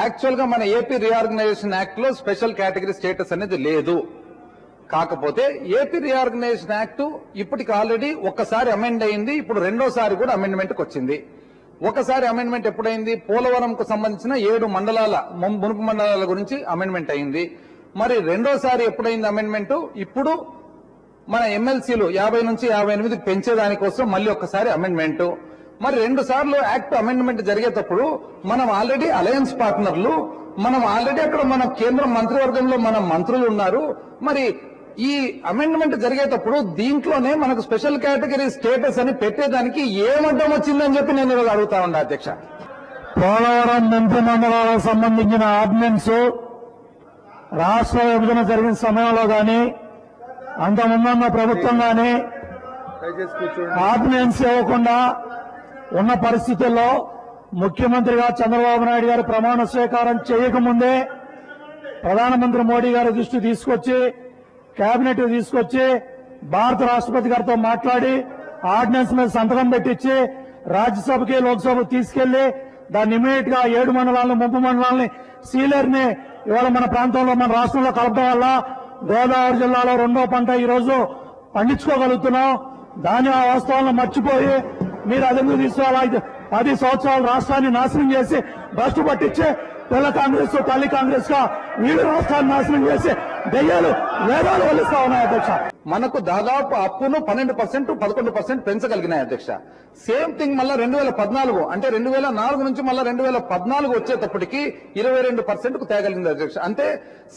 Actual గా మన AP reorganisation act లో స్పెషల్ కేటగిరీ స్టేటస్ అనేది లేదు. కాకపోతే ఏపీ రీఆర్గనైజేషన్ యాక్ట్ ఇప్పటికి ఆల్రెడీ ఒక్కసారి అమెండ్ అయింది, ఇప్పుడు రెండోసారి కూడా అమెండ్మెంట్ వచ్చింది. ఒకసారి అమెండ్మెంట్ ఎప్పుడైంది? పోలవరంకు సంబంధించిన 7 మండలాల మునుపు మండలాల గురించి అమెండ్మెంట్ అయింది. మరి రెండోసారి ఎప్పుడైంది అమెండ్మెంట్? ఇప్పుడు మన ఎమ్మెల్సీలు 50 నుంచి 58 పెంచేదానికోసం మళ్ళీ ఒక్కసారి అమెండ్మెంట్. మరి 2 సార్లు యాక్ట్ అమెండ్మెంట్ జరిగేటప్పుడు మనం ఆల్రెడీ అలయన్స్ పార్ట్నర్లు, మనం ఆల్రెడీ అక్కడ మన కేంద్ర మంత్రివర్గంలో మన మంత్రులు ఉన్నారు. మరి ఈ అమెండ్మెంట్ జరిగేటప్పుడు దీంట్లోనే మనకు స్పెషల్ కేటగిరీ స్టేటస్ అని పెట్టేదానికి ఏమడ్డం వచ్చిందని చెప్పి నేను ఈరోజు అడుగుతా ఉన్నా అధ్యక్ష. పోలవరం ముంపు మండలాలకు సంబంధించిన ఆర్డినెన్స్ రాష్ట్ర విభజన జరిగిన సమయంలో గాని అంతకుముందున్న ప్రభుత్వం గాని ఆర్డినెన్స్ ఇవ్వకుండా ఉన్న పరిస్థితుల్లో ముఖ్యమంత్రిగా చంద్రబాబు నాయుడు గారు ప్రమాణ స్వీకారం చేయకముందే ప్రధానమంత్రి మోడీ గారి దృష్టి తీసుకొచ్చి కేబినెట్ తీసుకొచ్చి భారత రాష్ట్రపతి గారితో మాట్లాడి ఆర్డినెన్స్ మీద సంతకం పెట్టించి రాజ్యసభకి లోక్సభకు తీసుకెళ్లి దాన్ని ఇమీడియట్ గా 7 మండలాలను ముంపు మండలాలని సీలర్ ని ఇవాళ మన ప్రాంతంలో మన రాష్ట్రంలో కలపడం వల్ల గోదావరి జిల్లాలో 2వ పంట ఈ రోజు పండించుకోగలుగుతున్నాం. దాని ఆ వాస్తవాలను మర్చిపోయి మీరు అదెందుకు తీసుకోవాలి? 10 సంవత్సరాలు రాష్ట్రాన్ని నాశనం చేసి భ్రష్టు పట్టించి పిల్ల కాంగ్రెస్ తల్లి కాంగ్రెస్ గా వీళ్ళు రాష్ట్రాన్ని నాశనం చేసి దయ్యాలు వేదాలు వల్లిస్తా ఉన్నాయి అధ్యక్ష. మనకు దాదాపు అప్పును 12% 11% పెంచగలిగినాయి అధ్యక్ష. సేమ్ థింగ్ మళ్ళా 2014 అంటే 2004 నుంచి మళ్ళా 2014 వచ్చేటప్పటికి 22% కు తేగలిగింది అధ్యక్ష. అంటే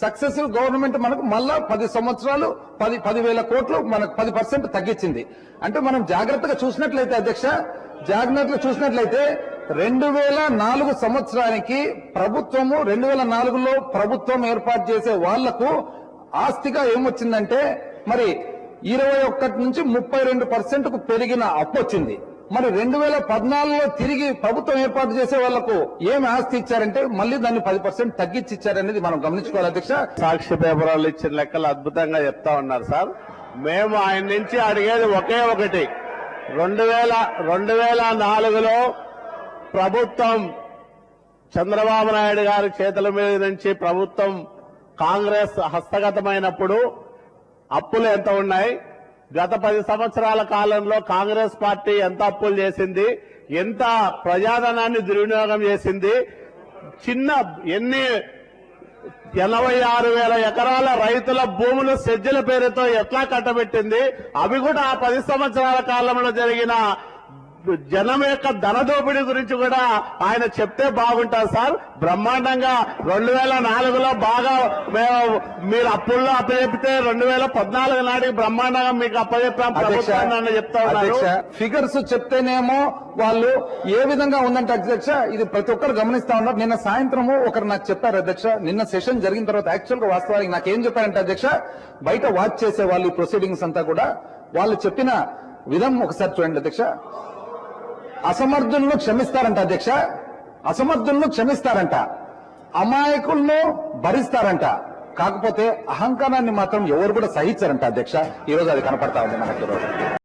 సక్సెసివ్ గవర్నమెంట్ మనకు మళ్ళా 10 సంవత్సరాలు 10,000 కోట్లు మనకు 10% తగ్గించింది. అంటే మనం జాగ్రత్తగా చూసినట్లయితే అధ్యక్ష, 2004 సంవత్సరానికి ప్రభుత్వము 2004లో ప్రభుత్వం ఏర్పాటు చేసే వాళ్లకు ఆస్తిగా ఏమొచ్చిందంటే మరి 21 నుంచి 32% కు పెరిగిన అప్పు వచ్చింది. మరి 2014లో తిరిగి ప్రభుత్వం ఏర్పాటు చేసే వాళ్లకు ఏమి ఆస్తి ఇచ్చారంటే మళ్ళీ దాన్ని 10% తగ్గించి ఇచ్చారనేది మనం గమనించుకోవాలి అధ్యక్ష. సాక్షి పేపర్లు ఇచ్చిన లెక్కలు అద్భుతంగా చెప్తా ఉన్నారు సార్. మేము ఆయన నుంచి అడిగేది ఒకే ఒకటి, 2004లో ప్రభుత్వం చంద్రబాబు నాయుడు గారి చేతుల మీద నుంచి ప్రభుత్వం కాంగ్రెస్ హస్తగతమైనప్పుడు అప్పులు ఎంత ఉన్నాయి? గత 10 సంవత్సరాల కాలంలో కాంగ్రెస్ పార్టీ ఎంత అప్పులు చేసింది? ఎంత ప్రజాధనాన్ని దుర్వినియోగం చేసింది? 86,000 ఎకరాల రైతుల భూములు సెజ్జల పేరుతో ఎట్లా కట్టబెట్టింది? అవి కూడా ఆ 10 సంవత్సరాల కాలంలో జరిగిన జనం యొక్క ధన దోపిడీ గురించి కూడా ఆయన చెప్తే బాగుంటారు సార్. బ్రహ్మాండంగా 2004లో బాగా మీరు అప్పుల్లో అప్పచెప్తే 2014 నాటికి బ్రహ్మాండంగా మీకు అప్పచెప్పాం ప్రభుత్వాన్ని చెప్తా ఉన్నారు. ఫిగర్స్ చెప్తేనేమో వాళ్ళు ఏ విధంగా ఉందంటే అధ్యక్ష, ఇది ప్రతి ఒక్కరు గమనిస్తా ఉన్నారు. నిన్న సాయంత్రము ఒకరు నాకు చెప్పారు అధ్యక్ష, నిన్న సెషన్ జరిగిన తర్వాత యాక్చువల్ గా వాస్తవానికి నాకేం చెప్పారంటే అధ్యక్ష, బయట వాచ్ చేసే వాళ్ళు ఈ ప్రొసీడింగ్స్ అంతా కూడా వాళ్ళు చెప్పిన విధం ఒకసారి చూడండి అధ్యక్ష. అసమర్థులను క్షమిస్తారంట అధ్యక్ష, అసమర్థులను క్షమిస్తారంట, అమాయకులను భరిస్తారంట, కాకపోతే అహంకారాన్ని మాత్రం ఎవరు కూడా సహించారంట అధ్యక్ష. ఈ రోజు అది కనపడతా ఉంది మనకి.